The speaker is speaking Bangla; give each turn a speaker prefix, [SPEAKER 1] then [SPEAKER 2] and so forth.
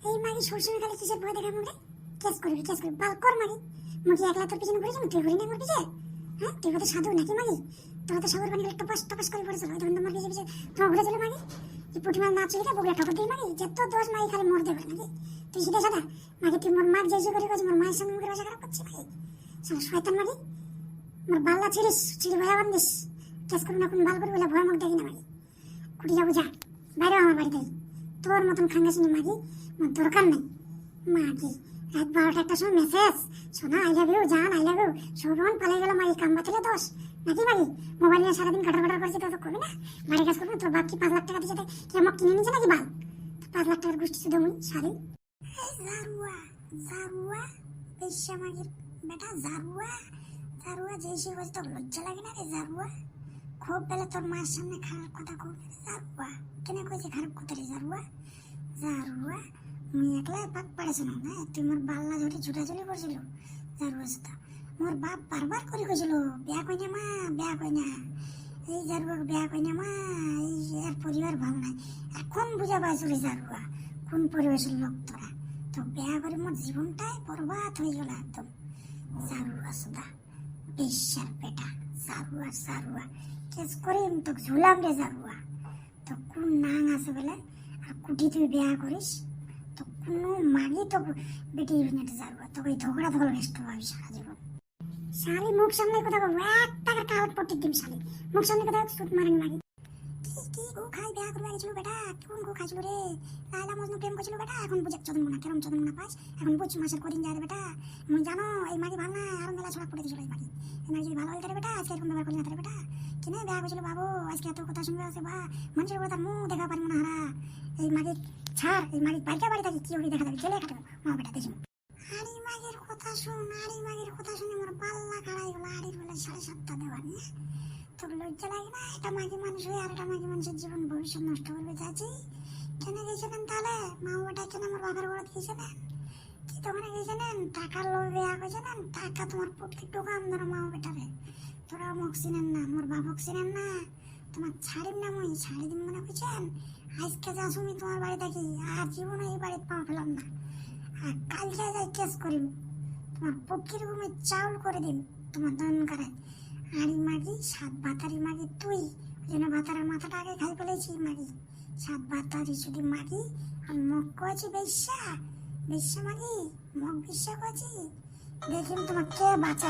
[SPEAKER 1] এই মাগি সবসময় খালি কিসের ভয় দেখা মুখে? কেস করবি বাল কর মাগি। মুখে একলা তোর পিছনে ঘুরে যাবো, তুই ঘুরে নেই মোর পিছে। হ্যাঁ, তুই কত সাধু নাকি মাগি? তোরা তো সাগর পানি টপাস টপাস করে পড়েছিল, ওই ধরনের মাগি পিছে তোমার ঘুরে চলো মাগি। এই পুটিমার না চলে বগুলা ঠকর দিই মাগি, যত দোষ মাগি খালি মোর দেবে নাকি? তুই সিধা সাদা মাগি, তুই মোর মার যে করে মোর মায়ের সামনে মুখের ভাষা খারাপ করছি মাগি। শালা শয়তান মাগি, মোর বাল্লা ছিড়ে ভয়া বান্দিস। কেস করবি না কোন বাল করবি বলে ভয় মুখ দেখি না মাগি। কুটি যাবো যা, বাইরে আমার বাড়িতে। তোর মতন খাঙ্গাসিনী মাগি মোর দরকার নেই মাগি। রাত 12টা 1টার সময় মেসেজ, সোনা আই লাভ ইউ, জান আই লাভ ইউ, সৌরন পালাই গেল মাগি। কাম বাতিলে দোষ নাকি মাগি? মোবাইল নিয়ে সারাদিন কাটার করছে, তো করবি না? বাড়ি কাজ করবি? তোর বাপ কি 5 লাখ টাকা দিচ্ছে কি আমাকে কিনে নিচ্ছে নাকি বাল? 5 লাখ টাকার গোষ্ঠী শুধু মুই শাড়ি। জারুয়া বেশ্যা মাগির বেটা, জারুয়া যে সে বলছে তোর লজ্জা লাগে না রে জারুয়া? খুব বেলা তোর মায়ের সামনে খারাপ কথা খুব জারুয়া কেন কইছে? খারাপ কথা রে জারুয়া মুই একলা পাক পাড়েছ না, তুই মোর বাল্লা ধরে ছুটাছুটি করছিল জারুয়া সুতা। মোর বাপ বারবার করে কইছিল বিয়া কই না মা, বিয়া কই না, এই জারুয়া বিয়া কই না মা, এই এর পরিবার ভালো নাই। এখন বুঝা পাইছো রে জারুয়া কোন পরিবেশের লোক তোরা। তো বিয়া করে মোর জীবনটাই বরবাদ হয়ে গেল একদম। জারুয়া সুদা বেশ্যার বেটা, জারুয়া কেস করে তো ঝুলাম রে জারুয়া। তো কোন নাং আছে বলে আর কুটি তুই বিয়া করিস, তো কোনো মাগি তো বেটি নেটে জারুয়া, তোকে ঝগড়া ধরো নষ্ট হবে সারা জীবন। শালি মুখ সামনে কথা বলবো, 1 টাকার কাগজ পড়তে দিম শালি। মুখ সামনে কথা সুট মারেন মাগি। কি গো খাই বিয়া করবে গেছিল বেটা? কোন গো খাইছিল রে? লাইলা মজনু প্রেম করছিল বেটা, এখন বুঝে চদনমুনা কেরম চদনমুনা পাস, এখন বুঝ মাসের কদিন যায় বেটা। মুই জানো এই মাগি ভালো না, আর মেলা ছড়া পড়ে দিছিল এই মাগি। এই মাগি যদি ভালো হইতে রে বেটা, আজকে এরকম ব্যবহার করি না রে বেটা। কেনে বিয়া করছিল বাবু, আজকে এত কথা শুনবে আছে বা মানুষের কথা মুখ দেখা পারি না হারা। এই মাগি ছাড়, এই মাগি বাইকা বাড়ি থাকি কি ওই দেখা যাবে জেলে কাটে মা বেটা দেখি। আড়ি মাগির কথা শুনে আমার পাল্লা খাড়াই গেল। আড়ির বেলা 7:30 দেওয়ার না, তোর লজ্জা লাগে না? এটা মাগি মানুষ হয়ে আর এটা মাগি মানুষের জীবন ভবিষ্যৎ নষ্ট করবে চাচি। কেন গেছিলেন তাহলে? মা বাবাটা কেন আমার বাবার বড় দিয়েছিলেন? কি তোমরা গেছিলেন টাকার লোভে বিয়া করেছিলেন? টাকা তোমার প্রত্যেক টোকাম ধরো মা বেটারে। তোরা মুখ চিনেন না, মোর বাবক চিনেন না, তোমার ছাড়িম না মুই, ছাড়ি দিন মনে করছেন? আজকে যা শুনি তোমার বাড়ি থাকি আর জীবনে এই বাড়িতে পা ফেলাম না। আর কালকে যাই কেস করিম, তোমার পক্ষের ঘুমে চাউল করে দিন তোমার দন করে। আড়ি মাগি 7 বাতারি মাগি তুই, ওই জন্য বাতারের মাথাটা আগে খাই ফেলেছি মাগি। 7 বাতারি যদি মাগি আর মগ কয়েছি বেশ্যা মাগি, মগ বেশ্যা কয়েছি। দেখিম তোমার কে বাঁচা।